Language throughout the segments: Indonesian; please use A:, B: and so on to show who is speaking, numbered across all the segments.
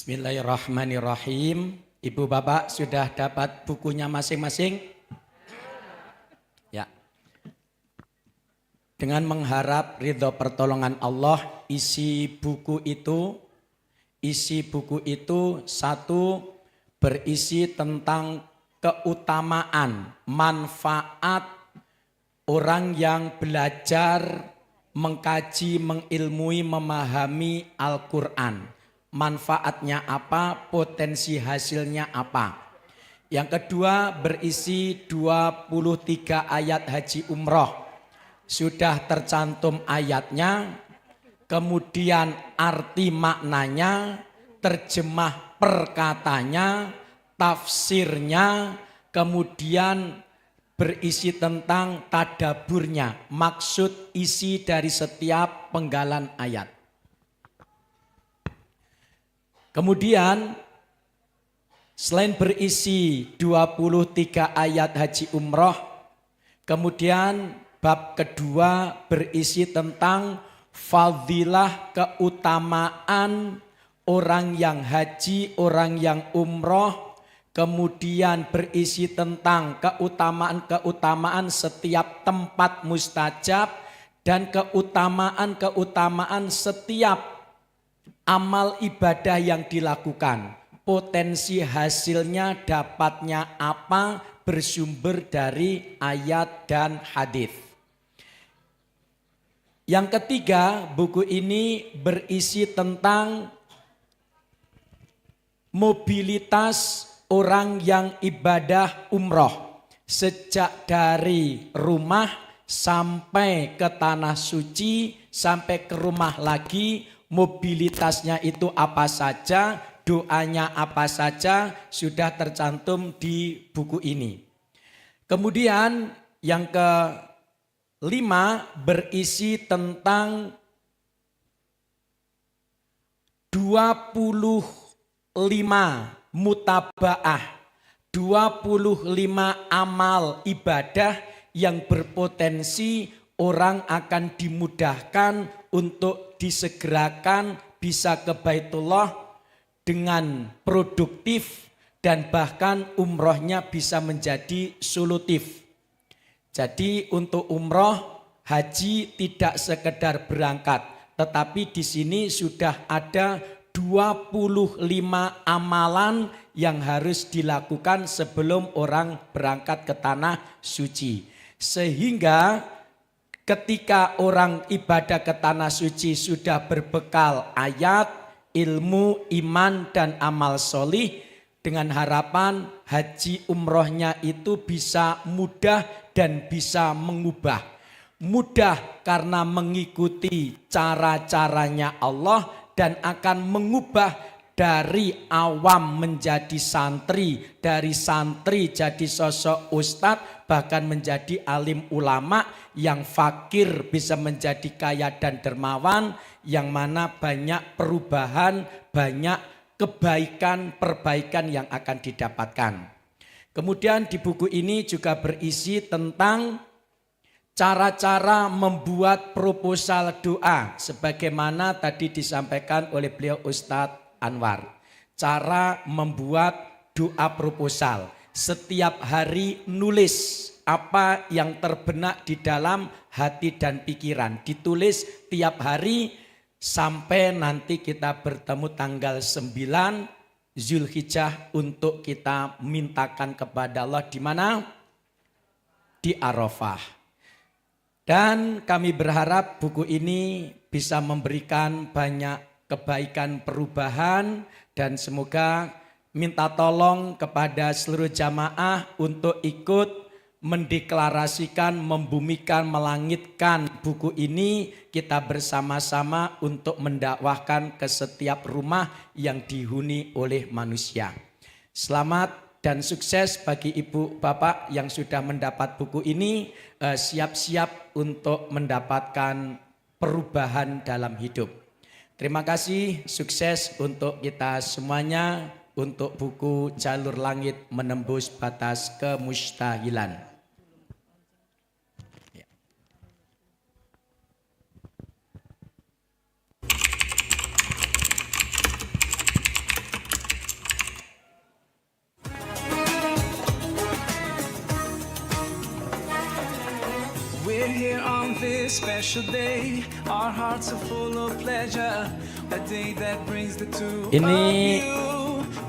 A: Bismillahirrahmanirrahim. Ibu bapak sudah dapat bukunya masing-masing? Ya. Dengan mengharap ridho pertolongan Allah, isi buku itu satu, berisi tentang keutamaan, manfaat orang yang belajar, mengkaji, mengilmui, memahami Al-Quran. Manfaatnya apa, potensi hasilnya apa. Yang kedua, berisi 23 ayat haji umroh. Sudah tercantum ayatnya, kemudian arti maknanya, terjemah perkatanya, tafsirnya, kemudian berisi tentang tadaburnya, maksud isi dari setiap penggalan ayat. Kemudian selain berisi 23 ayat haji umroh, kemudian bab kedua berisi tentang fadilah, keutamaan orang yang haji, orang yang umroh, kemudian berisi tentang keutamaan-keutamaan setiap tempat mustajab dan keutamaan-keutamaan setiap amal ibadah yang dilakukan. Potensi hasilnya, dapatnya apa, bersumber dari ayat dan hadis. Yang ketiga, buku ini berisi tentang mobilitas orang yang ibadah umroh. Sejak dari rumah sampai ke tanah suci, sampai ke rumah lagi, mobilitasnya itu apa saja, doanya apa saja, sudah tercantum di buku ini. Kemudian yang kelima berisi tentang 25 mutabaah, 25 amal ibadah yang berpotensi orang akan dimudahkan untuk disegerakan bisa ke Baitullah dengan produktif dan bahkan umrohnya bisa menjadi solutif. Jadi untuk umroh, haji tidak sekedar berangkat, tetapi di sini sudah ada 25 amalan yang harus dilakukan sebelum orang berangkat ke tanah suci. Sehingga ketika orang ibadah ke tanah suci sudah berbekal ayat, ilmu, iman, dan amal solih, dengan harapan haji umrohnya itu bisa mudah dan bisa mengubah. Mudah karena mengikuti cara-caranya Allah dan akan mengubah dari awam menjadi santri, dari santri jadi sosok ustadz, bahkan menjadi alim ulama, yang fakir bisa menjadi kaya dan dermawan, yang mana banyak perubahan, banyak kebaikan, perbaikan yang akan didapatkan. Kemudian di buku ini juga berisi tentang cara-cara membuat proposal doa, sebagaimana tadi disampaikan oleh beliau Ustadz Anwar. Cara membuat doa proposal. Setiap hari nulis apa yang terbenak di dalam hati dan pikiran. Ditulis tiap hari sampai nanti kita bertemu tanggal 9 Zulhijjah untuk kita mintakan kepada Allah di mana? Di Arafah. Dan kami berharap buku ini bisa memberikan banyak kebaikan, perubahan, dan semoga minta tolong kepada seluruh jamaah untuk ikut mendeklarasikan, membumikan, melangitkan buku ini. Kita bersama-sama untuk mendakwahkan ke setiap rumah yang dihuni oleh manusia. Selamat dan sukses bagi ibu bapak yang sudah mendapat buku ini. Siap-siap untuk mendapatkan perubahan dalam hidup. Terima kasih, sukses untuk kita semuanya untuk buku Jalur Langit Menembus Batas Kemustahilan.
B: this special day, our hearts are full of pleasure. A day that brings the two
A: Ini
B: of you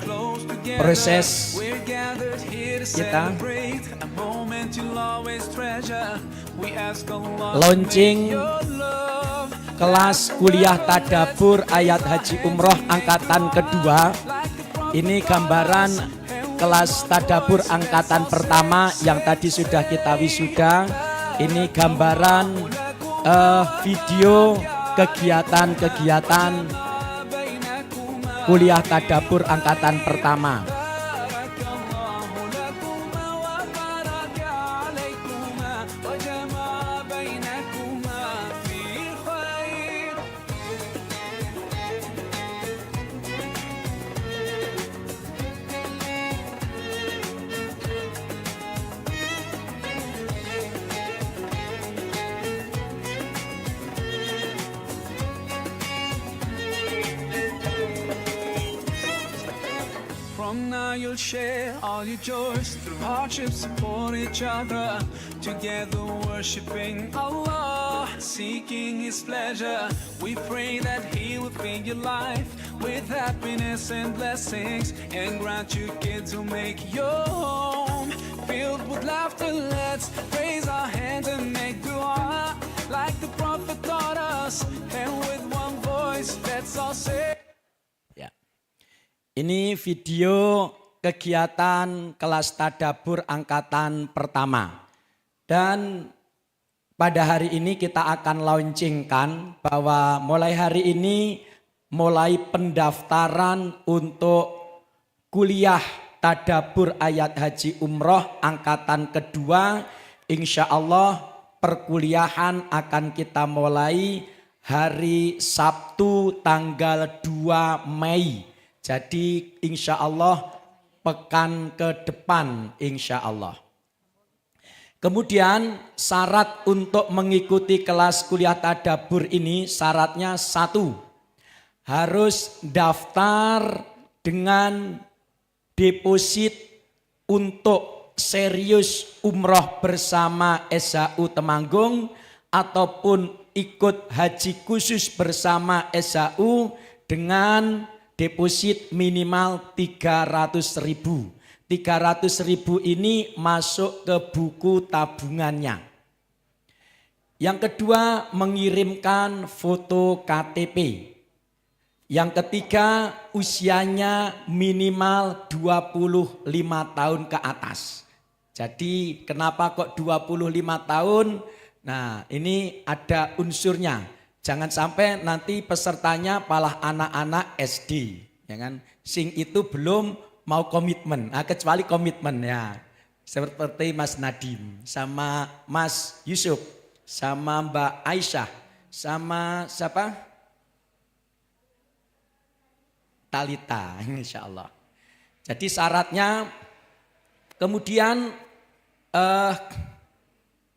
B: close together.
A: proses
B: We're gathered here to
A: kita
B: celebrate a moment you'll always treasure. We ask Allah
A: launching
B: to make your love
A: kelas kuliah tadabbur ayat haji umroh angkatan kedua. Ini gambaran kelas tadabbur angkatan pertama yang tadi sudah kita wisuda. Ini gambaran video kegiatan-kegiatan kuliah tadabbur angkatan pertama.
B: From now you'll share all your joys, through hardships support each other, together worshiping Allah, seeking His pleasure. We pray that He will fill your life with happiness and blessings, and grant you kids who make your home filled with laughter. Let's raise our hands and make dua like the Prophet taught us, and with one voice let's all say.
A: Ini video kegiatan kelas tadabbur angkatan pertama. Dan pada hari ini kita akan launchingkan bahwa mulai hari ini mulai pendaftaran untuk kuliah tadabbur ayat haji umroh angkatan kedua. Insya Allah perkuliahan akan kita mulai hari Sabtu tanggal 2 Mei. Jadi insya Allah pekan ke depan insya Allah. Kemudian syarat untuk mengikuti kelas kuliah tadabbur ini syaratnya 1. Harus daftar dengan deposit untuk serius umroh bersama SHU Temanggung ataupun ikut haji khusus bersama SHU dengan deposit minimal 300.000. 300.000 ini masuk ke buku tabungannya. Yang kedua, mengirimkan foto KTP. Yang ketiga, usianya minimal 25 tahun ke atas. Jadi kenapa kok 25 tahun? Nah, ini ada unsurnya. Jangan sampai nanti pesertanya malah anak-anak SD, ya kan? Sing itu belum mau komitmen, kecuali komitmen ya. Seperti Mas Nadim, sama Mas Yusuf, sama Mbak Aisyah, sama siapa? Talita, insya Allah. Jadi syaratnya kemudian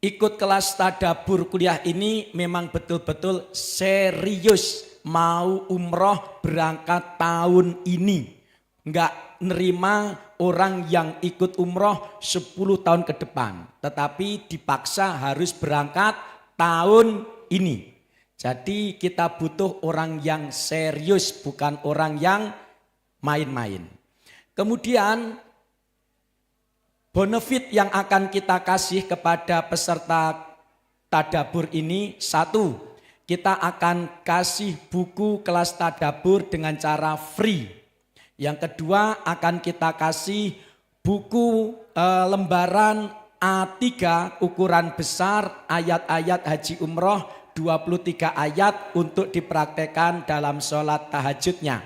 A: ikut kelas tadabbur kuliah ini memang betul-betul serius mau umroh berangkat tahun ini. Enggak nerima orang yang ikut umroh 10 tahun ke depan. Tetapi dipaksa harus berangkat tahun ini. Jadi kita butuh orang yang serius, bukan orang yang main-main. Kemudian benefit yang akan kita kasih kepada peserta tadabbur ini, 1, kita akan kasih buku kelas tadabbur dengan cara free. Yang kedua, akan kita kasih buku lembaran A3 ukuran besar ayat-ayat haji umroh 23 ayat untuk dipraktekkan dalam sholat tahajudnya.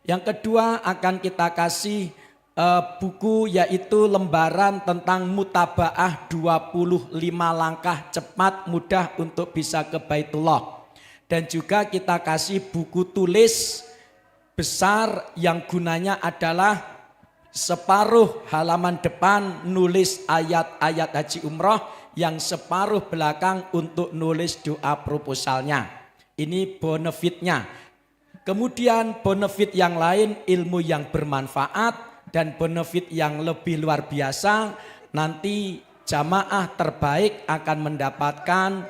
A: Yang kedua, akan kita kasih buku yaitu lembaran tentang mutabaah 25 langkah cepat mudah untuk bisa ke Baitullah. Dan juga kita kasih buku tulis besar yang gunanya adalah separuh halaman depan nulis ayat-ayat haji umroh, yang separuh belakang untuk nulis doa proposalnya. Ini benefitnya. Kemudian benefit yang lain, ilmu yang bermanfaat. Dan benefit yang lebih luar biasa, nanti jamaah terbaik akan mendapatkan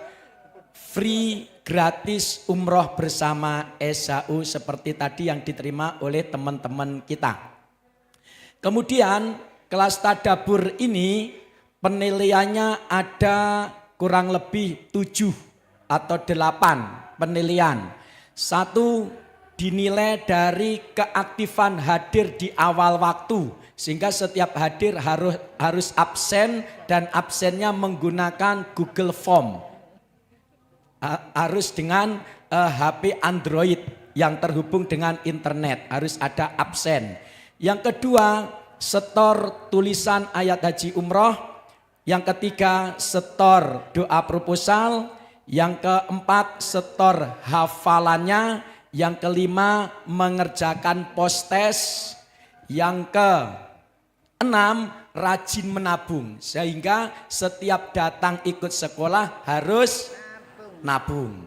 A: free gratis umroh bersama SHU seperti tadi yang diterima oleh teman-teman kita. Kemudian kelas tadabbur ini penilaiannya ada kurang lebih 7 atau 8 penilaian. Satu, dinilai dari keaktifan hadir di awal waktu. Sehingga setiap hadir harus absen dan absennya menggunakan Google Form. Harus dengan HP Android yang terhubung dengan internet. Harus ada absen. Yang kedua, setor tulisan ayat haji umroh. Yang ketiga, setor doa proposal. Yang keempat, setor hafalannya. Yang kelima, mengerjakan post-test. Yang keenam, rajin menabung. Sehingga setiap datang ikut sekolah harus nabung.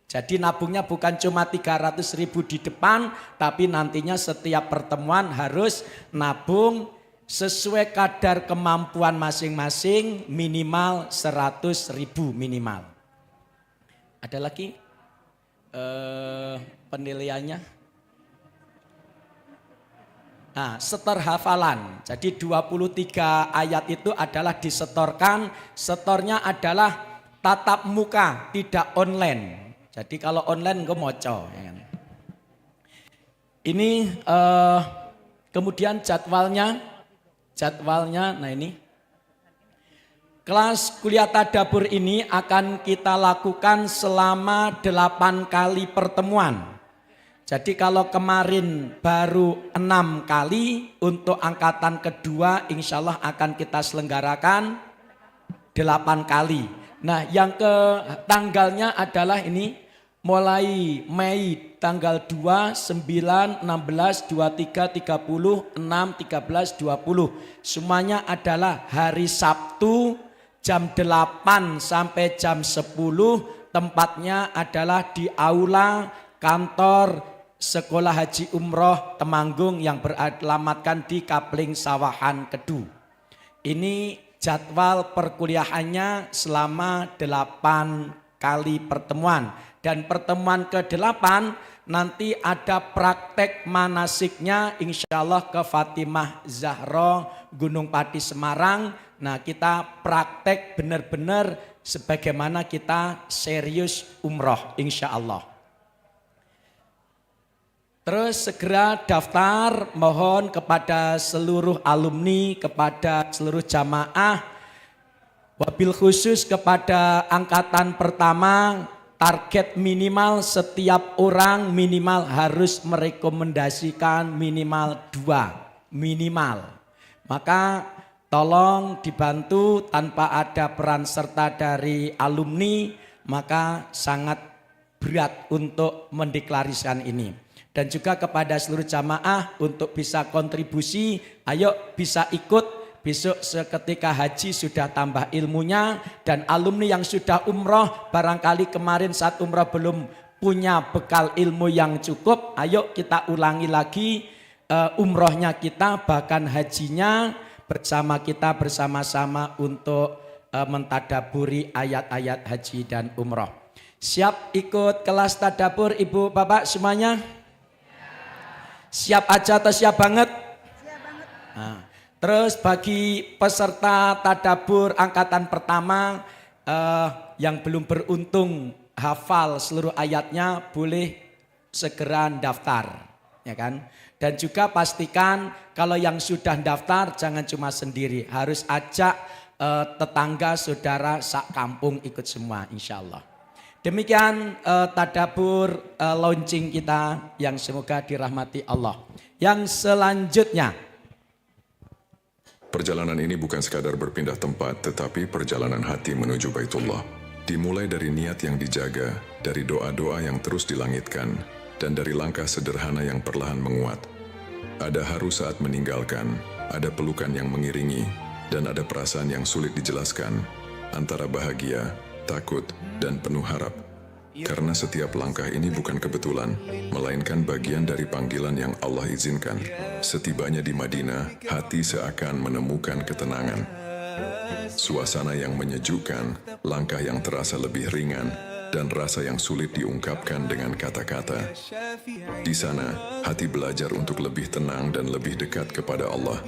A: Jadi nabungnya bukan cuma 300.000 di depan, tapi nantinya setiap pertemuan harus nabung sesuai kadar kemampuan masing-masing, minimal 100.000 minimal. Ada lagi penilaiannya? Nah, setor hafalan. Jadi 23 ayat itu adalah disetorkan. Setornya adalah tatap muka, tidak online. Jadi kalau online gue moco. Ya kan? Ini kemudian jadwalnya, nah ini. Kelas kuliah tadabbur ini akan kita lakukan selama 8 kali pertemuan. Jadi kalau kemarin baru 6 kali, untuk angkatan kedua insya Allah akan kita selenggarakan 8 kali. Nah yang ke tanggalnya adalah ini, mulai Mei tanggal 2, 9, 16, 23, 30, 6, 13, 20. Semuanya adalah hari Sabtu jam 8 sampai jam 10. Tempatnya adalah di aula kantor Sekolah Haji Umroh Temanggung yang beralamatkan di Kapling Sawahan Kedu. Ini jadwal perkuliahannya selama 8 kali pertemuan. Dan pertemuan ke-8 nanti ada praktek manasiknya insya Allah ke Fatimah Zahra Gunung Pati Semarang. Nah kita praktek benar-benar sebagaimana kita serius umroh insya Allah. Terus segera daftar, mohon kepada seluruh alumni, kepada seluruh jamaah, wabil khusus kepada angkatan pertama, target minimal setiap orang minimal harus merekomendasikan minimal 2, minimal. Maka tolong dibantu tanpa ada peran serta dari alumni, maka sangat berat untuk mendeklarasikan ini. Dan juga kepada seluruh jamaah untuk bisa kontribusi, ayo bisa ikut besok seketika haji sudah tambah ilmunya. Dan alumni yang sudah umroh barangkali kemarin saat umroh belum punya bekal ilmu yang cukup, ayo kita ulangi lagi umrohnya kita, bahkan hajinya bersama kita bersama-sama untuk mentadaburi ayat-ayat haji dan umroh. Siap ikut kelas tadabbur ibu bapak semuanya? Siap aja atau siap banget? Siap banget. Nah, terus bagi peserta tadabbur angkatan pertama yang belum beruntung hafal seluruh ayatnya boleh segera daftar, ya kan? Dan juga pastikan kalau yang sudah daftar jangan cuma sendiri, harus ajak tetangga, saudara, sak kampung ikut semua insya Allah. Demikian tadabbur launching kita yang semoga dirahmati Allah. Yang selanjutnya.
C: Perjalanan ini bukan sekadar berpindah tempat, tetapi perjalanan hati menuju Baitullah. Dimulai dari niat yang dijaga, dari doa-doa yang terus dilangitkan, dan dari langkah sederhana yang perlahan menguat. Ada haru saat meninggalkan, ada pelukan yang mengiringi, dan ada perasaan yang sulit dijelaskan, antara bahagia, takut, dan penuh harap. Karena setiap langkah ini bukan kebetulan, melainkan bagian dari panggilan yang Allah izinkan. Setibanya di Madinah, hati seakan menemukan ketenangan. Suasana yang menyejukkan, langkah yang terasa lebih ringan, dan rasa yang sulit diungkapkan dengan kata-kata. Di sana, hati belajar untuk lebih tenang dan lebih dekat kepada Allah.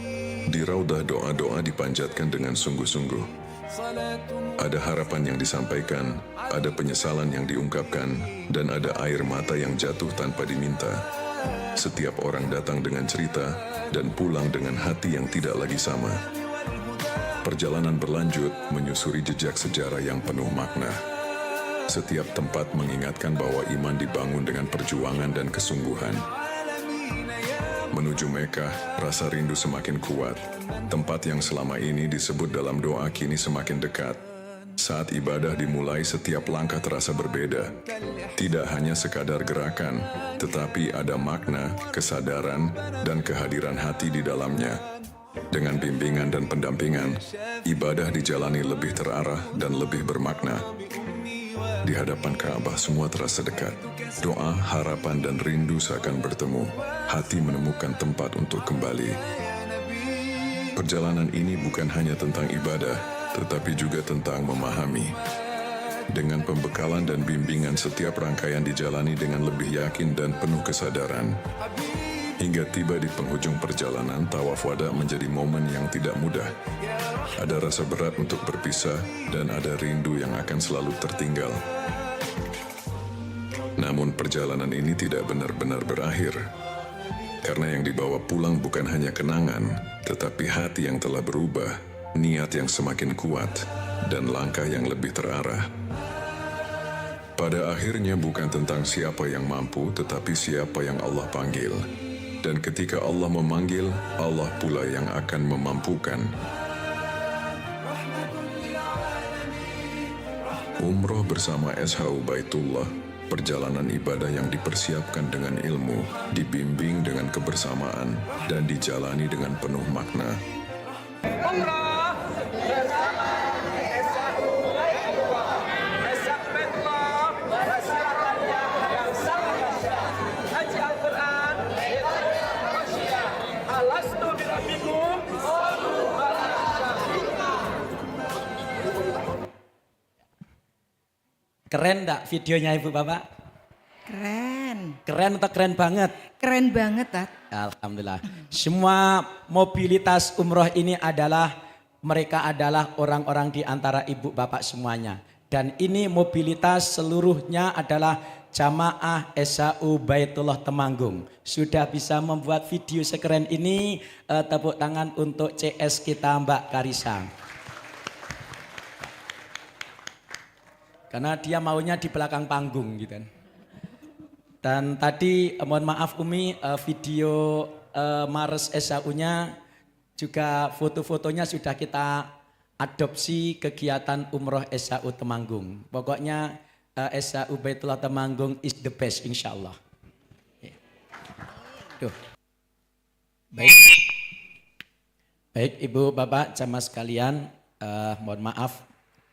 C: Di raudah doa-doa dipanjatkan dengan sungguh-sungguh. Ada harapan yang disampaikan, ada penyesalan yang diungkapkan, dan ada air mata yang jatuh tanpa diminta. Setiap orang datang dengan cerita dan pulang dengan hati yang tidak lagi sama. Perjalanan berlanjut menyusuri jejak sejarah yang penuh makna. Setiap tempat mengingatkan bahwa iman dibangun dengan perjuangan dan kesungguhan. Menuju Mekah, rasa rindu semakin kuat. Tempat yang selama ini disebut dalam doa kini semakin dekat. Saat ibadah dimulai, setiap langkah terasa berbeda. Tidak hanya sekadar gerakan, tetapi ada makna, kesadaran, dan kehadiran hati di dalamnya. Dengan bimbingan dan pendampingan, ibadah dijalani lebih terarah dan lebih bermakna. Di hadapan Ka'bah semua terasa dekat. Doa, harapan, dan rindu seakan bertemu. Hati menemukan tempat untuk kembali. Perjalanan ini bukan hanya tentang ibadah, tetapi juga tentang memahami. Dengan pembekalan dan bimbingan, setiap rangkaian dijalani dengan lebih yakin dan penuh kesadaran. Hingga tiba di penghujung perjalanan, tawaf wada menjadi momen yang tidak mudah. Ada rasa berat untuk berpisah dan ada rindu yang akan selalu tertinggal. Namun perjalanan ini tidak benar-benar berakhir. Karena yang dibawa pulang bukan hanya kenangan, tetapi hati yang telah berubah, niat yang semakin kuat, dan langkah yang lebih terarah. Pada akhirnya bukan tentang siapa yang mampu, tetapi siapa yang Allah panggil. Dan ketika Allah memanggil, Allah pula yang akan memampukan. Umroh bersama SHU Baitullah, perjalanan ibadah yang dipersiapkan dengan ilmu, dibimbing dengan kebersamaan, dan dijalani dengan penuh makna.
A: Keren enggak videonya Ibu Bapak?
D: Keren.
A: Keren atau keren banget?
D: Keren banget, Tat.
A: Alhamdulillah. Semua mobilitas umroh ini mereka adalah orang-orang di antara ibu bapak semuanya. Dan ini mobilitas seluruhnya adalah jamaah SHU Baitullah Temanggung. Sudah bisa membuat video sekeren ini, tepuk tangan untuk CS kita Mbak Karisa. Karena dia maunya di belakang panggung gitu. Dan tadi mohon maaf Umi, video Mars SHU-nya juga foto-fotonya sudah kita adopsi kegiatan umroh SHU Temanggung. Pokoknya SHU Baitullah Temanggung is the best insyaallah. Tuh. Baik Ibu Bapak jamaah sekalian, mohon maaf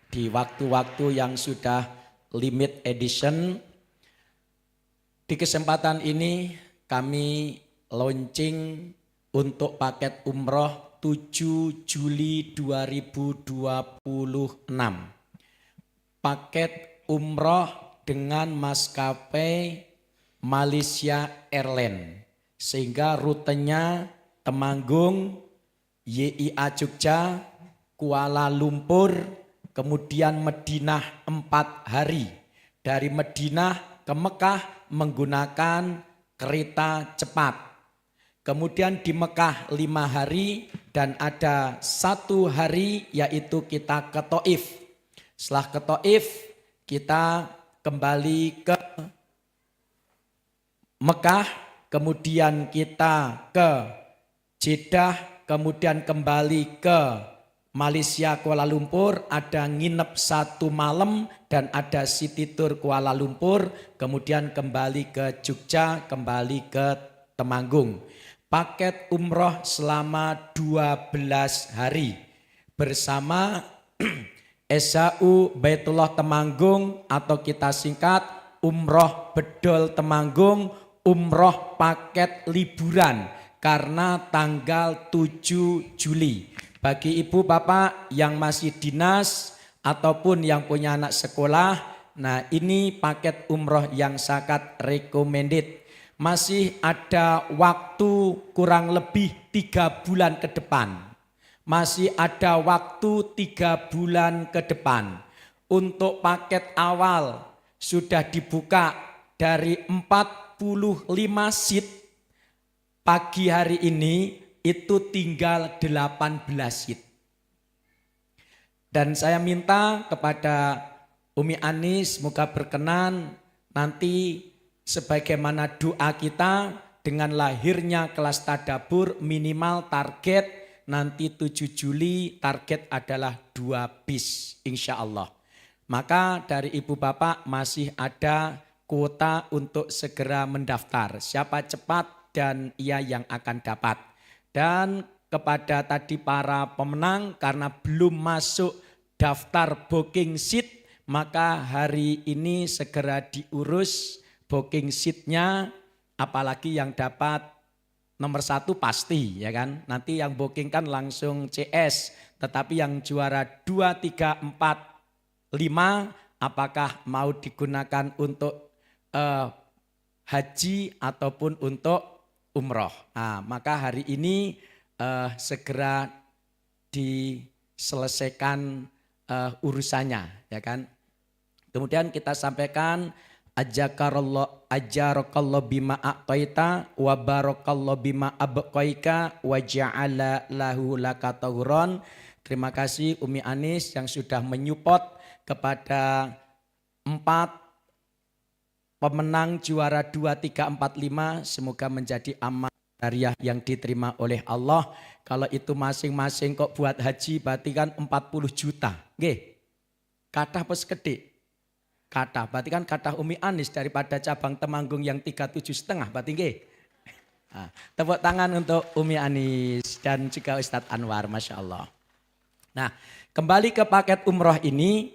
A: di waktu-waktu yang sudah limit edition. Di kesempatan ini kami launching untuk paket umroh 7 Juli 2026. Paket umroh dengan maskapai Malaysia Airlines. Sehingga rutenya Temanggung, YIA Jogja, Kuala Lumpur, kemudian Madinah 4 hari. Dari Madinah ke Mekah menggunakan kereta cepat. Kemudian di Mekah 5 hari dan ada 1 hari yaitu kita ke Taif. Setelah ke Taif kita kembali ke Mekah, kemudian kita ke Jeddah, kemudian kembali ke Malaysia Kuala Lumpur, ada nginep 1 malam dan ada city tour Kuala Lumpur, kemudian kembali ke Jogja, kembali ke Temanggung. Paket umroh selama 12 hari bersama SHU Baitullah Temanggung atau kita singkat Umroh Bedol Temanggung, umroh paket liburan karena tanggal 7 Juli. Bagi ibu bapak yang masih dinas ataupun yang punya anak sekolah, Nah, ini paket umroh yang sangat recommended. Masih ada waktu kurang lebih 3 bulan ke depan. Masih ada waktu 3 bulan ke depan. Untuk paket awal sudah dibuka dari 45 seat. Pagi hari ini itu tinggal 18 seat. Dan saya minta kepada Umi Anis semoga berkenan nanti sebagaimana doa kita dengan lahirnya kelas tadabbur minimal target nanti 7 Juli target adalah 2 bis insya Allah. Maka dari ibu bapak masih ada kuota untuk segera mendaftar. Siapa cepat dan ia yang akan dapat. Dan kepada tadi para pemenang karena belum masuk daftar booking seat maka hari ini segera diurus booking seatnya, apalagi yang dapat nomor 1 pasti ya kan. Nanti yang booking kan langsung CS, tetapi yang juara 2, 3, 4, 5 apakah mau digunakan untuk haji ataupun untuk umroh. Nah, maka hari ini segera diselesaikan urusannya ya kan. Kemudian kita sampaikan ajarakallahu bima aqaita wa barakallahu bima abqaika wa ja'ala lahu laka tahuron. Terima kasih Umi Anis yang sudah menyupport kepada 4 pemenang juara 2, 3, 4, 5. Semoga menjadi amal jariah yang diterima oleh Allah. Kalau itu masing-masing kok buat haji berarti kan 40 juta. Nggih. Kathah pos gede. Kathah, berarti kan kathah Umi Anis daripada cabang Temanggung yang 37,5 berarti nggih. Nah, tepuk tangan untuk Umi Anis dan juga Ustadz Anwar, Masya Allah. Nah, kembali ke paket umroh ini,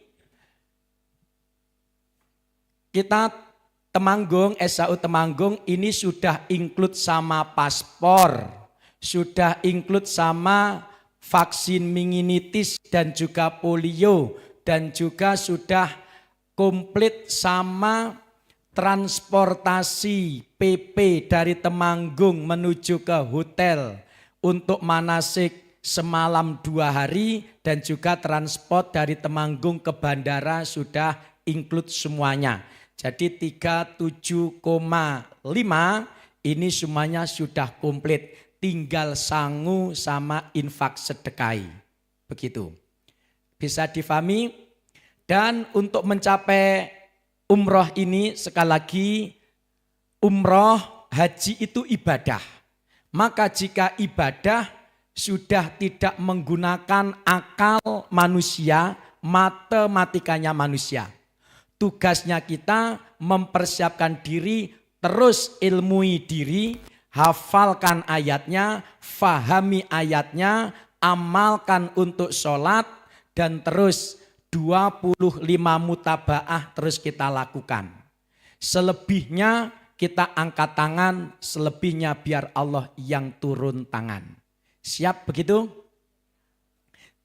A: kita Temanggung, SAU Temanggung ini sudah include sama paspor, sudah include sama vaksin meningitis dan juga polio, dan juga sudah komplit sama transportasi PP dari Temanggung menuju ke hotel untuk manasik semalam 2 hari dan juga transport dari Temanggung ke bandara sudah include semuanya. Jadi 37,5 ini semuanya sudah komplit. Tinggal sangu sama infak sedekah. Begitu. Bisa difahami? Dan untuk mencapai umroh ini sekali lagi umroh haji itu ibadah. Maka jika ibadah sudah tidak menggunakan akal manusia, matematikanya manusia. Tugasnya kita mempersiapkan diri, terus ilmui diri, hafalkan ayatnya, fahami ayatnya, amalkan untuk sholat, dan terus 25 mutabaah terus kita lakukan. Selebihnya kita angkat tangan, selebihnya biar Allah yang turun tangan. Siap begitu?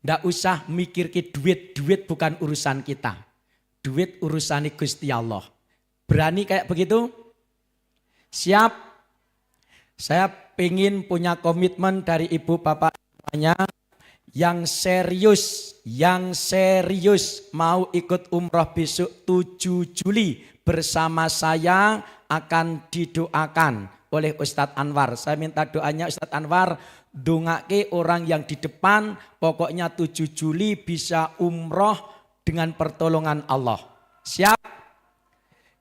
A: Nggak usah mikir ke duit bukan urusan kita. Duit urusan Gusti Allah. Berani kayak begitu? Siap? Saya pengen punya komitmen dari ibu bapak semuanya yang serius mau ikut umroh besok 7 Juli bersama saya akan didoakan oleh Ustadz Anwar. Saya minta doanya Ustadz Anwar, dongake orang yang di depan, pokoknya 7 Juli bisa umroh dengan pertolongan Allah. Siap?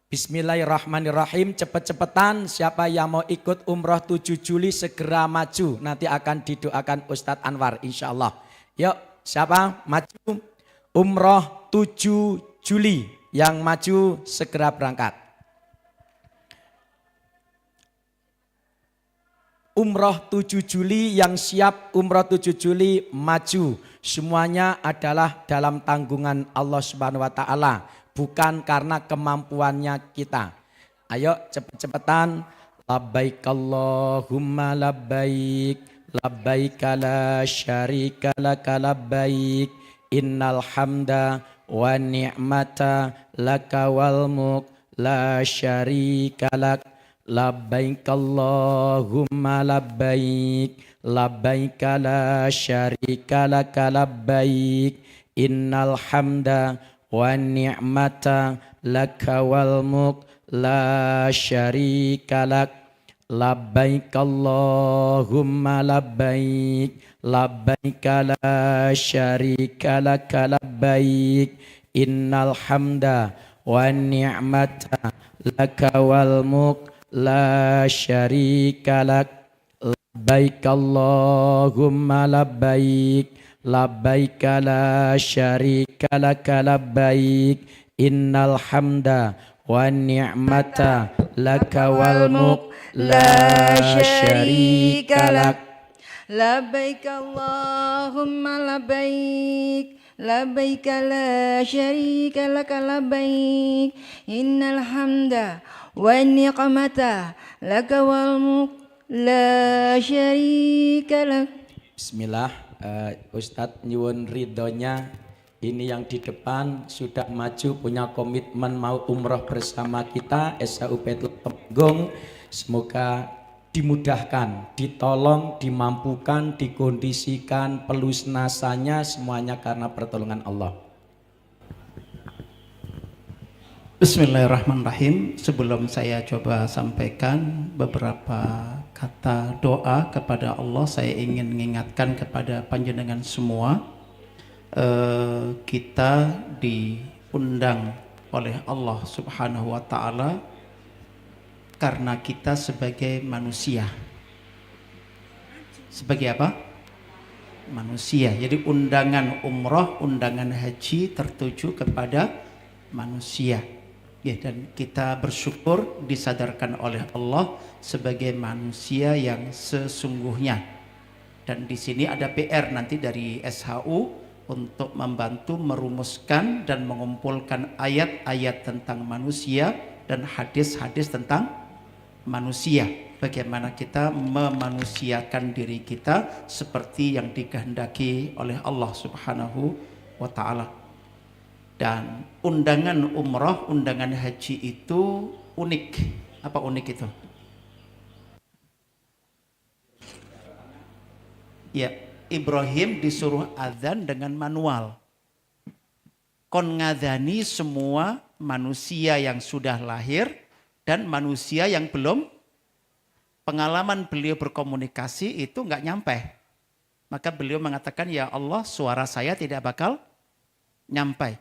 A: Bismillahirrahmanirrahim, cepet-cepetan siapa yang mau ikut umroh 7 Juli segera maju. Nanti akan didoakan Ustadz Anwar insya Allah. Yuk siapa maju umroh 7 Juli, yang maju segera berangkat. Umroh 7 Juli yang siap umroh 7 Juli maju. Semuanya adalah dalam tanggungan Allah Subhanahu wa taala. Bukan karena kemampuannya kita. Ayo cepet-cepetan. Labbaik Allahumma labbaik. Labbaik la syarika laka labbaik. Innal hamda wa ni'mata laka wal mulk la syarika lak. Labbaik Allahumma labbaik, labbaik la syarika laka labbaik, innal hamda wa ni'mata laka wal mulk la syarika lak. Labbaik Allahumma labbaik, labbaik la syarika laka labbaik, innal hamda wa ni'mata laka wal mulk la syarika lak. Labbaik Allahumma labbaik, labbaik la syarika laka labbaik, innal hamda wa ni'mata laka wal mulk la syarika lak.
D: Labbaik Allahumma labbaik, labbaik la syarika lak labbaik, innal hamda wa ni'mata laka wal mulk la syarika lak.
A: Bismillah, Ustadz nyuwun ridhonya. Ini yang di depan sudah maju punya komitmen mau umroh bersama kita SHUP Temenggung. Semoga dimudahkan, ditolong, dimampukan, dikondisikan, pelusnasannya semuanya karena pertolongan Allah.
E: Bismillahirrahmanirrahim. Sebelum saya coba sampaikan beberapa kata doa kepada Allah, saya ingin mengingatkan kepada panjenengan semua, kita diundang oleh Allah Subhanahu wa Ta'ala karena kita sebagai manusia. Sebagai apa? Manusia. Jadi undangan umroh, undangan haji tertuju kepada manusia. Ya, dan kita bersyukur disadarkan oleh Allah sebagai manusia yang sesungguhnya. Dan di sini ada PR nanti dari SHU untuk membantu merumuskan dan mengumpulkan ayat-ayat tentang manusia dan hadis-hadis tentang manusia. Bagaimana kita memanusiakan diri kita seperti yang dikehendaki oleh Allah Subhanahu wa Ta'ala. Dan undangan umrah, undangan haji itu unik. Apa unik itu? Ya, Ibrahim disuruh azan dengan manual. Kon ngadani semua manusia yang sudah lahir dan manusia yang belum. Pengalaman beliau berkomunikasi itu nggak nyampe. Maka beliau mengatakan, ya Allah, suara saya tidak bakal nyampe.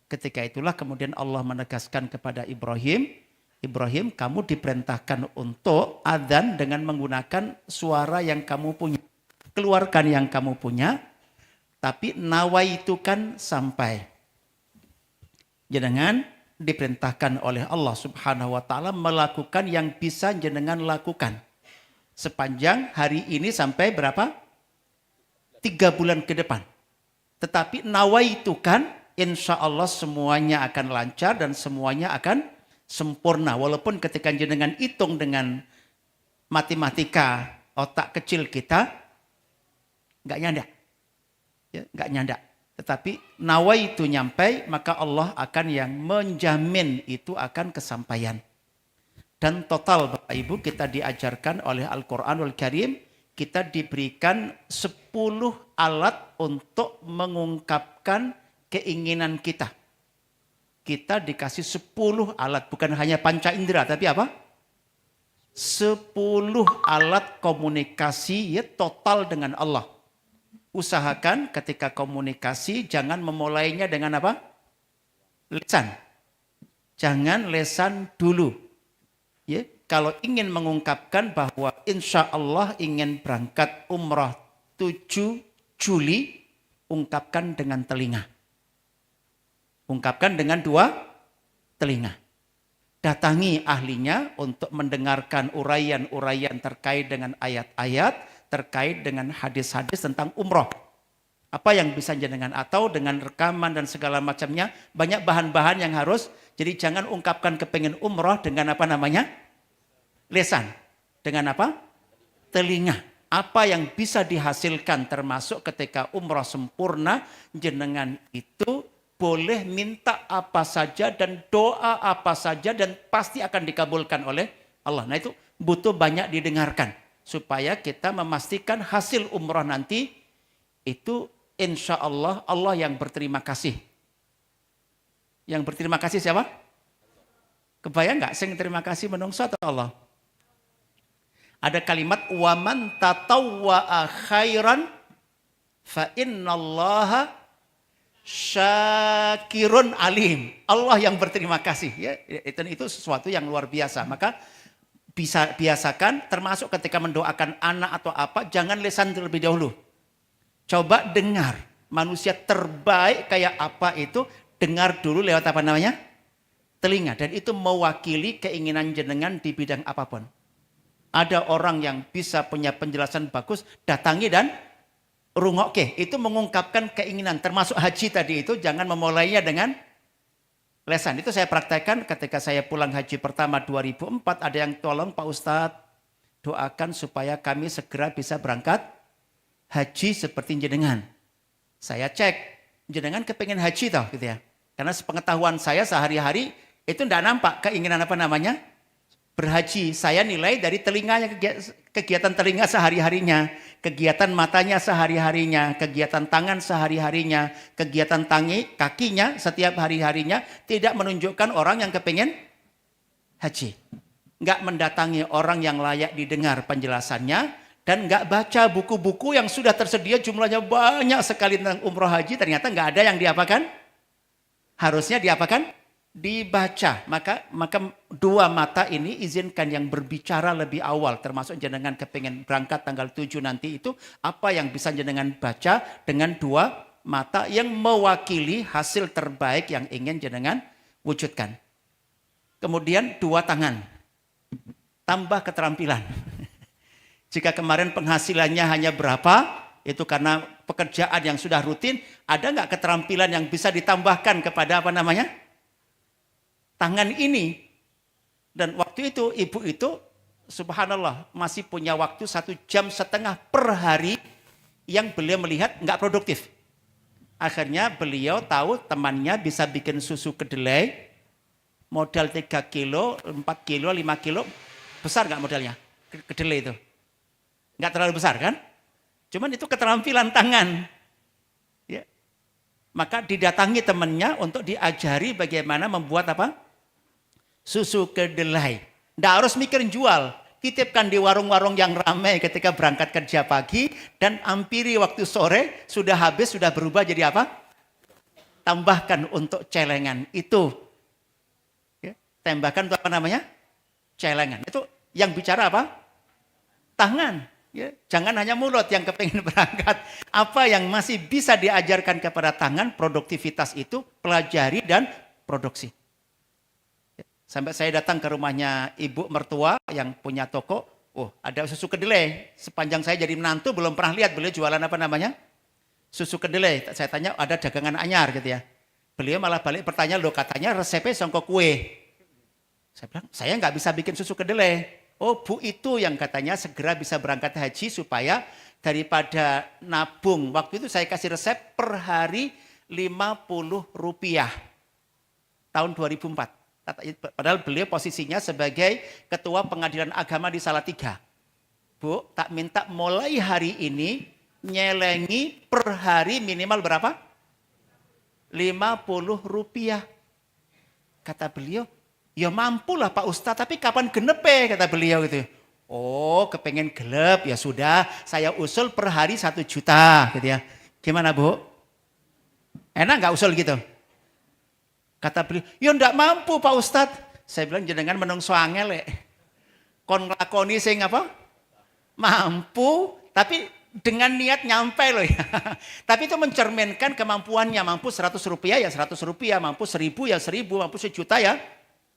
E: Ketika itulah kemudian Allah menegaskan kepada Ibrahim, Ibrahim, kamu diperintahkan untuk azan dengan menggunakan suara yang kamu punya. Keluarkan yang kamu punya, tapi nawaitukan sampai. Jenengan diperintahkan oleh Allah Subhanahu wa Ta'ala melakukan yang bisa jenengan lakukan. Sepanjang hari ini sampai berapa? 3 bulan ke depan. Tetapi nawaitukan, insya Allah semuanya akan lancar dan semuanya akan sempurna. Walaupun ketika jenengan hitung dengan matematika otak kecil kita, nggak nyanda, ya, nggak nyanda. Tetapi nawaitu nyampai, maka Allah akan yang menjamin itu akan kesampaian. Dan total Bapak Ibu kita diajarkan oleh Al-Quranul Karim, kita diberikan 10 alat untuk mengungkapkan keinginan kita. Kita dikasih 10 alat, bukan hanya panca indera, tapi apa? 10 alat komunikasi ya total dengan Allah. Usahakan ketika komunikasi jangan memulainya dengan apa? Lisan. Jangan lesan dulu. Ya, kalau ingin mengungkapkan bahwa insya Allah ingin berangkat umrah 7 Juli, ungkapkan dengan telinga. Ungkapkan dengan 2 telinga. Datangi ahlinya untuk mendengarkan uraian-uraian terkait dengan ayat-ayat, terkait dengan hadis-hadis tentang umroh. Apa yang bisa jenengan atau dengan rekaman dan segala macamnya, banyak bahan-bahan yang harus. Jadi jangan ungkapkan kepengen umroh dengan apa namanya? Lisan. Dengan apa? Telinga. Apa yang bisa dihasilkan termasuk ketika umroh sempurna, jenengan itu boleh minta apa saja dan doa apa saja dan pasti akan dikabulkan oleh Allah. Nah itu butuh banyak didengarkan supaya kita memastikan hasil umrah nanti itu insya Allah Allah yang berterima kasih. Yang berterima kasih siapa? Kebayang nggak? Sing terima kasih menungso atau Allah? Ada kalimat waman tatawwa'a khairan fa innallaha syakirun alim. Allah yang berterima kasih ya. Itu sesuatu yang luar biasa. Maka bisa biasakan termasuk ketika mendoakan anak atau apa jangan lisan terlebih dahulu. Coba dengar manusia terbaik kayak apa itu dengar dulu lewat apa namanya? Telinga. Dan itu mewakili keinginan jenengan di bidang apapun. Ada orang yang bisa punya penjelasan bagus, datangi dan rungokke. Itu mengungkapkan keinginan. Termasuk haji tadi itu jangan memulainya dengan lesan. Itu saya praktekkan ketika saya pulang haji pertama 2004. Ada yang tolong Pak Ustadz doakan supaya kami segera bisa berangkat haji seperti jenengan. Saya cek, jenengan kepengen haji toh gitu ya. Karena sepengetahuan saya sehari-hari itu tidak nampak keinginan apa namanya berhaji. Saya nilai dari telinganya, kegiatan telinga sehari-harinya, kegiatan matanya sehari-harinya, kegiatan tangan sehari-harinya, kegiatan kakinya setiap hari-harinya tidak menunjukkan orang yang kepengen haji. Nggak mendatangi orang yang layak didengar penjelasannya dan nggak baca buku-buku yang sudah tersedia jumlahnya banyak sekali tentang umroh haji ternyata nggak ada yang diapakan? Harusnya diapakan? Dibaca. Maka dua mata ini izinkan yang berbicara lebih awal. Termasuk jenengan kepengen berangkat tanggal 7 nanti itu. Apa yang bisa jenengan baca dengan dua mata yang mewakili hasil terbaik yang ingin jenengan wujudkan. Kemudian dua tangan. Tambah keterampilan. Jika kemarin penghasilannya hanya berapa, itu karena pekerjaan yang sudah rutin, ada nggak keterampilan yang bisa ditambahkan kepada apa namanya? Tangan ini. Dan waktu itu ibu itu subhanallah masih punya waktu 1,5 jam per hari yang beliau melihat nggak produktif. Akhirnya beliau tahu temannya bisa bikin susu kedelai modal 3 kilo, 4 kilo, 5 kilo. Besar nggak modalnya kedelai itu? Nggak terlalu besar kan? Cuman itu keterampilan tangan. Ya. Maka didatangi temannya untuk diajari bagaimana membuat apa? Susu kedelai. Nggak harus mikirin jual. Titipkan di warung-warung yang ramai ketika berangkat kerja pagi. Dan hampiri waktu sore sudah habis, sudah berubah jadi apa? Tambahkan untuk celengan. Itu. Ya, tambahkan untuk apa namanya? Celengan. Itu yang bicara apa? Tangan. Ya, jangan hanya mulut yang kepengen berangkat. Apa yang masih bisa diajarkan kepada tangan, produktivitas itu, pelajari dan produksi. Sampai saya datang ke rumahnya ibu mertua yang punya toko. Oh, ada susu kedelai. Sepanjang saya jadi menantu belum pernah lihat beliau jualan apa namanya? Susu kedelai. Saya tanya ada dagangan anyar gitu ya. Beliau malah balik bertanya, loh katanya resepnya songkok kue. Saya bilang, saya nggak bisa bikin susu kedelai. Oh bu itu yang katanya segera bisa berangkat haji supaya daripada nabung. Waktu itu saya kasih resep per hari Rp50. Tahun 2004. Padahal beliau posisinya sebagai ketua pengadilan agama di Salatiga. Bu, tak minta mulai hari ini nyelengi per hari minimal berapa? Rp50. Kata beliau, ya mampulah Pak Ustadz, tapi kapan genepe? Kata beliau gitu. Oh, kepengen gelap, ya sudah, saya usul per hari 1 juta gitu ya. Gimana Bu? Enak nggak usul gitu? Kata beliau, ya enggak mampu Pak Ustadz. Saya bilang jenengan menungso angel kon nglakoni sing apa? Mampu, tapi dengan niat nyampe loh ya. Tapi itu mencerminkan kemampuannya. Mampu Rp100 ya Rp100, mampu 1.000 ya 1.000, mampu 1 juta ya.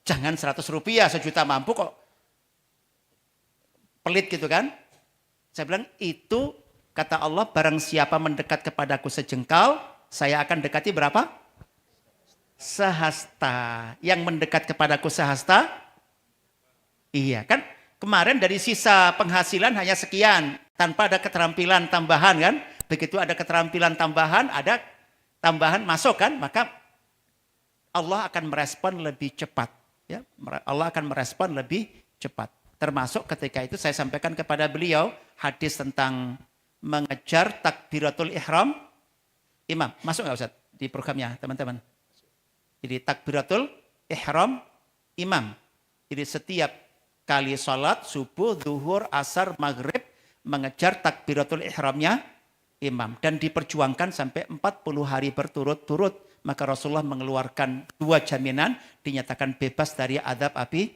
E: Jangan Rp100, 1 juta mampu kok. Pelit gitu kan. Saya bilang itu kata Allah barang siapa mendekat kepadaku sejengkal, saya akan dekati berapa? Sehasta. Yang mendekat kepadaku sehasta? Iya kan? Kemarin dari sisa penghasilan hanya sekian. Tanpa ada keterampilan tambahan kan? Begitu ada keterampilan tambahan, ada tambahan masuk kan? Maka Allah akan merespon lebih cepat. Ya, Allah akan merespon lebih cepat. Termasuk ketika itu saya sampaikan kepada beliau hadis tentang mengejar takbiratul ihram imam. Masuk nggak Ustaz di programnya teman-teman? Jadi takbiratul ihram imam. Jadi setiap kali sholat subuh, zuhur, asar, maghrib mengejar takbiratul ihramnya imam. Dan diperjuangkan sampai 40 hari berturut-turut. Maka Rasulullah mengeluarkan 2 jaminan, dinyatakan bebas dari azab api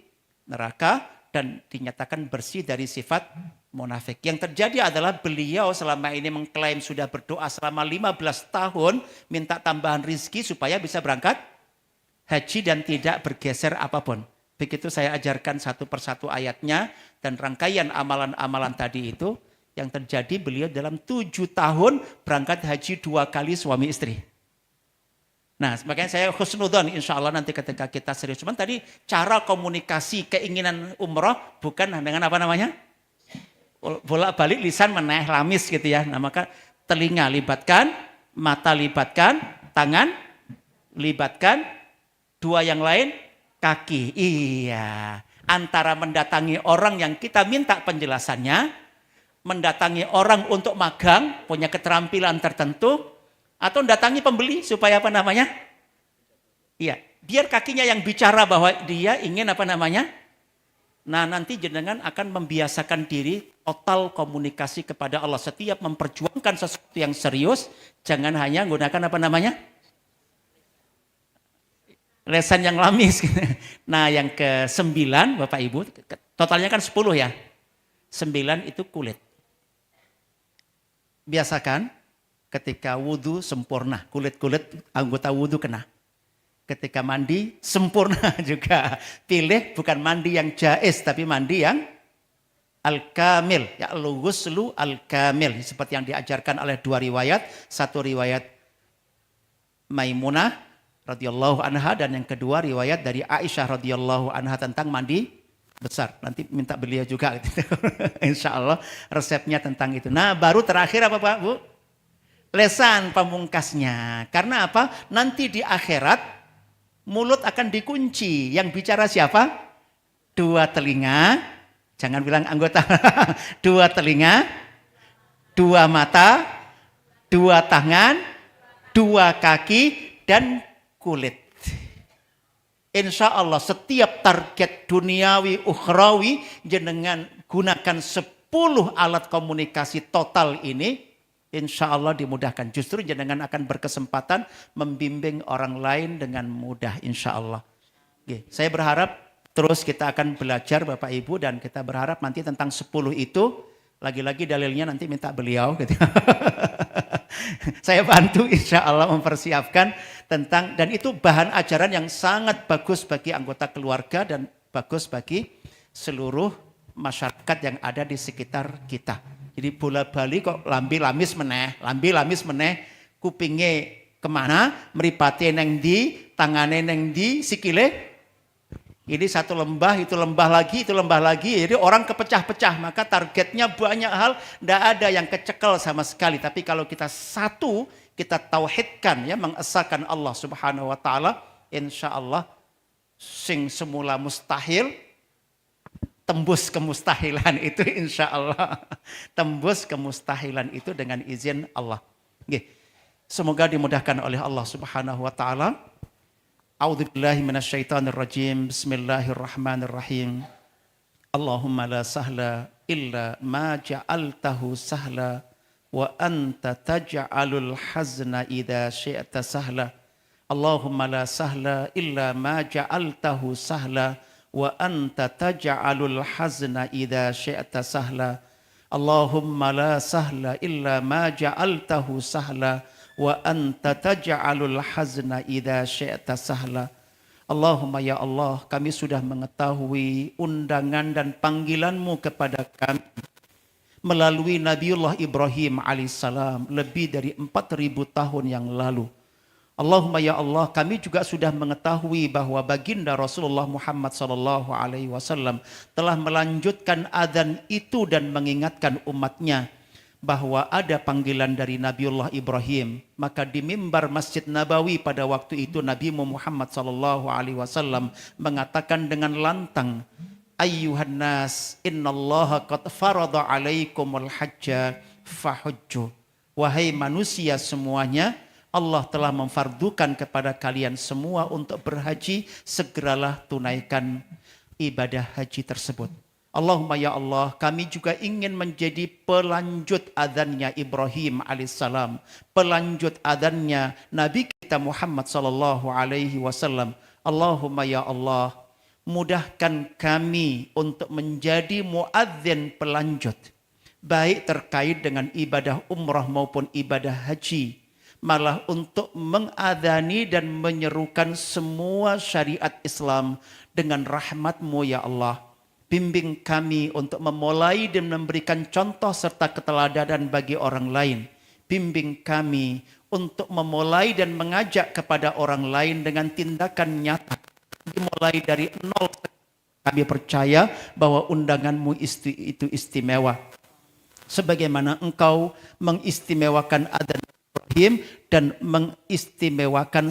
E: neraka dan dinyatakan bersih dari sifat munafik. Yang terjadi adalah beliau selama ini mengklaim sudah berdoa selama 15 tahun minta tambahan rizki supaya bisa berangkat haji dan tidak bergeser apapun. Begitu saya ajarkan satu persatu ayatnya dan rangkaian amalan-amalan tadi itu, yang terjadi beliau dalam 7 tahun berangkat haji 2 kali suami istri. Nah, makanya saya husnudzon insya Allah nanti ketika kita serius. Cuman tadi cara komunikasi keinginan umroh bukan dengan apa namanya? Bolak-balik lisan meneh lamis gitu ya. Nah, maka telinga libatkan, mata libatkan, tangan libatkan, 2 yang lain kaki. Iya, antara mendatangi orang yang kita minta penjelasannya, mendatangi orang untuk magang, punya keterampilan tertentu, atau mendatangi pembeli supaya apa namanya? Iya, biar kakinya yang bicara bahwa dia ingin apa namanya? Nah, nanti jenengan akan membiasakan diri total komunikasi kepada Allah. Setiap memperjuangkan sesuatu yang serius, jangan hanya menggunakan apa namanya? Lesan yang lamis. Nah, yang ke-9 Bapak Ibu, totalnya kan 10 ya. 9 itu kulit. Biasakan ketika wudhu sempurna, kulit-kulit anggota wudhu kena. Ketika mandi sempurna juga. Pilih bukan mandi yang jaiz, tapi mandi yang al-kamil. Ya, al-ghuslu al-kamil. Seperti yang diajarkan oleh 2 riwayat. 1 riwayat Maimunah radhiyallahu anha dan yang kedua riwayat dari Aisyah radhiyallahu anha tentang mandi besar. Nanti minta beliau juga. Insya Allah resepnya tentang itu. Nah, baru terakhir apa Pak Bu? Lesan pamungkasnya. Karena apa? Nanti di akhirat mulut akan dikunci. Yang bicara siapa? 2 telinga. Jangan bilang anggota. 2 telinga, 2 mata, 2 tangan, 2 kaki, dan kulit. Insya Allah setiap target duniawi, ukhrawi, jenengan gunakan 10 alat komunikasi total ini. Insya Allah dimudahkan. Justru jenengan akan berkesempatan membimbing orang lain dengan mudah. Insya Allah. Oke, saya berharap terus kita akan belajar Bapak Ibu. Dan kita berharap nanti tentang 10 itu. Lagi-lagi dalilnya nanti minta beliau. Gitu. Saya bantu insya Allah mempersiapkan tentang. Dan itu bahan ajaran yang sangat bagus bagi anggota keluarga. Dan bagus bagi seluruh masyarakat yang ada di sekitar kita. Jadi bola-bali kok lambi lamis meneh, kupinge kemana, meripati neng di, tangane neng di, sikile. Ini satu lembah, itu lembah lagi, itu lembah lagi. Jadi orang kepecah-pecah, maka targetnya banyak hal, tidak ada yang kecekel sama sekali. Tapi kalau kita satu, kita tauhidkan, ya, mengesahkan Allah Subhanahu Wa Taala, insya Allah sing semula mustahil, tembus kemustahilan itu insya Allah. Tembus kemustahilan itu dengan izin Allah. Oke. Semoga dimudahkan oleh Allah Subhanahu Wa Taala. A'udzubillahi minasyaitonirrajim. Bismillahirrahmanirrahim. Allahumma la sahla illa ma ja'altahu sahla wa anta taj'alul hazna idza syi'ta sahla. Allahumma la sahla illa ma ja'altahu sahla wa anta taj'alul hazna idza syi'ta sahla. Allahumma la sahla illa ma ja'altahu sahla wa anta taj'alul hazna idza syi'ta sahla. Allahumma ya Allah, kami sudah mengetahui undangan dan panggilan-Mu kepada kami melalui Nabiullah Ibrahim alaihissalam lebih dari 4.000 tahun yang lalu. Allahumma ya Allah, kami juga sudah mengetahui bahwa baginda Rasulullah Muhammad sallallahu alaihi wasallam telah melanjutkan adzan itu dan mengingatkan umatnya bahwa ada panggilan dari Nabiullah Ibrahim, maka di mimbar Masjid Nabawi pada waktu itu Nabi Muhammad SAW mengatakan dengan lantang, ayyuhan nas innallaha qad farada alaikumul hajja fahujju. Wahai manusia semuanya, Allah telah memfardukan kepada kalian semua untuk berhaji, segeralah tunaikan ibadah haji tersebut. Allahumma ya Allah, kami juga ingin menjadi pelanjut adhannya Ibrahim alaihissalam, pelanjut adhannya Nabi kita Muhammad sallallahu alaihi wasallam. Allahumma ya Allah, mudahkan kami untuk menjadi muadzin pelanjut, baik terkait dengan ibadah umrah maupun ibadah haji, malah untuk mengadhani dan menyerukan semua syariat Islam dengan rahmat-Mu ya Allah. Bimbing kami untuk memulai dan memberikan contoh serta keteladanan bagi orang lain. Bimbing kami untuk memulai dan mengajak kepada orang lain dengan tindakan nyata. Dimulai dari nol. Kami percaya bahwa undangan-Mu itu istimewa. Sebagaimana Engkau mengistimewakan adzan Ibrahim dan mengistimewakan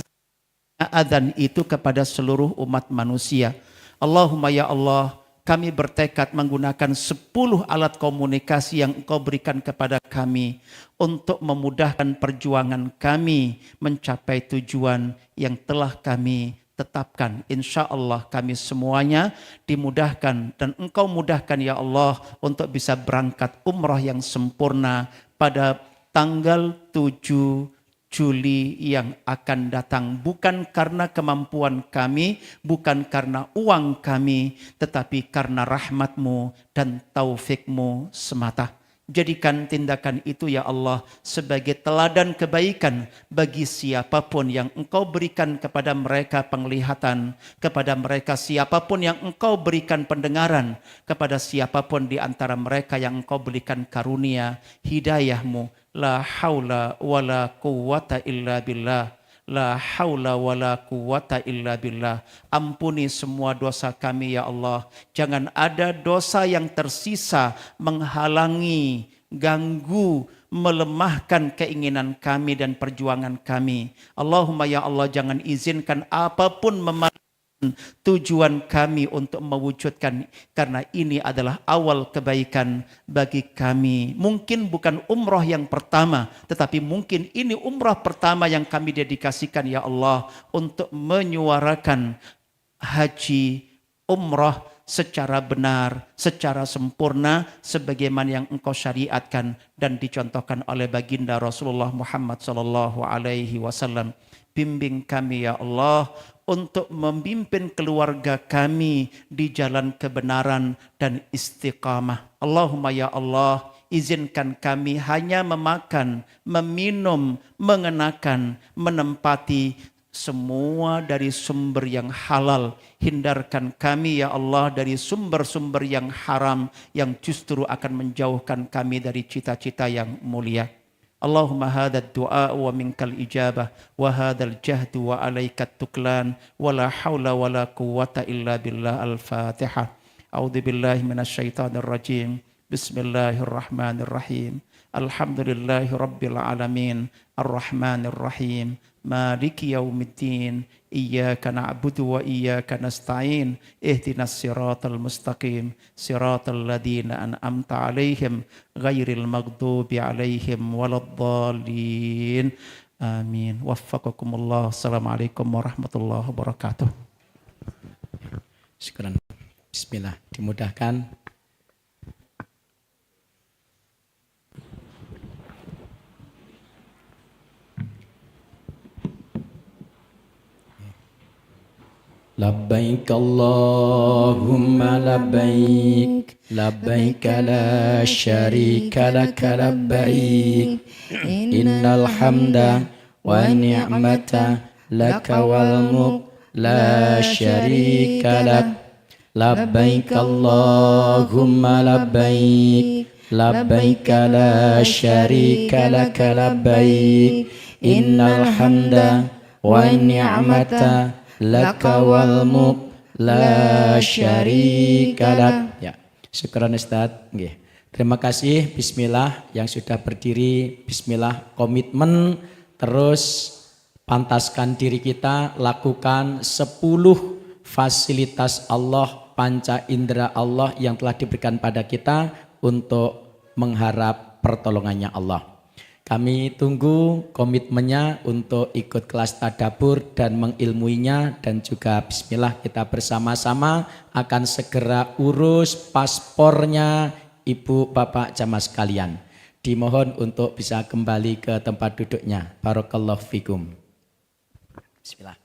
E: adzan itu kepada seluruh umat manusia. Allahumma ya Allah, kami bertekad menggunakan 10 alat komunikasi yang Engkau berikan kepada kami untuk memudahkan perjuangan kami mencapai tujuan yang telah kami tetapkan. Insya Allah kami semuanya dimudahkan dan Engkau mudahkan ya Allah untuk bisa berangkat umrah yang sempurna pada tanggal 7 Juli yang akan datang, bukan karena kemampuan kami, bukan karena uang kami, tetapi karena rahmat-Mu dan taufik-Mu semata. Jadikan tindakan itu ya Allah sebagai teladan kebaikan bagi siapapun yang Engkau berikan kepada mereka penglihatan, kepada mereka siapapun yang Engkau berikan pendengaran, kepada siapapun di antara mereka yang Engkau berikan karunia hidayah-Mu. La haula wa la quwwata illa billah. La haula wa la quwwata illa billah. Ampuni semua dosa kami ya Allah. Jangan ada dosa yang tersisa menghalangi, ganggu, melemahkan keinginan kami dan perjuangan kami. Allahumma ya Allah, jangan izinkan apapun tujuan kami untuk mewujudkan, karena ini adalah awal kebaikan bagi kami. Mungkin bukan umrah yang pertama, tetapi mungkin ini umrah pertama yang kami dedikasikan ya Allah untuk menyuarakan haji umrah secara benar, secara sempurna sebagaimana yang Engkau syariatkan dan dicontohkan oleh baginda Rasulullah Muhammad sallallahu alaihi wasallam. Bimbing kami ya Allah untuk memimpin keluarga kami di jalan kebenaran dan istiqamah. Allahumma ya Allah, izinkan kami hanya memakan, meminum, mengenakan, menempati semua dari sumber yang halal. Hindarkan kami ya Allah dari sumber-sumber yang haram yang justru akan menjauhkan kami dari cita-cita yang mulia. Allahumma hadha ad-du'a wa minkal ijabah wa hadzal jahdu wa alaikat tuklan wa la hawla wa la quwwata illa billah. Al-Fatihah. A'udzu billahi minasyaitonir rajim. Bismillahirrahmanirrahim. Alhamdulillahi rabbil alamin. Ar-Rahmanir Rahim. Maliki yaumiddin. Iyyaka na'budu wa iyyaka nasta'in. Ihdinas siratal mustaqim. Siratal ladzina an'amta 'alaihim ghairil maghdubi 'alaihim waladdallin. Amin. Waffaqakumullah. Assalamualaikum warahmatullahi wabarakatuh.
A: Syukran. Bismillah. Dimudahkan. Labbaik Allahumma labbaik, labbaik la syarika laka labbaik, innal hamda wa ni'mata laka wal mulk la syarika lak. Labbaik Allahumma labbaik, labbaik la syarika laka labbaik, innal hamda wa ni'mata laka wal mulk la syarika lak. Ya, syukran Ustaz. Nggih. Terima kasih, bismillah yang sudah berdiri, bismillah komitmen, terus pantaskan diri kita, lakukan 10 fasilitas Allah, panca indera Allah yang telah diberikan pada kita untuk mengharap pertolongannya Allah. Kami tunggu komitmennya untuk ikut kelas tadabbur dan mengilmuinya, dan juga bismillah kita bersama-sama akan segera urus paspornya Ibu Bapak jamaah sekalian. Dimohon untuk bisa kembali ke tempat duduknya. Barakallahu fikum. Bismillah.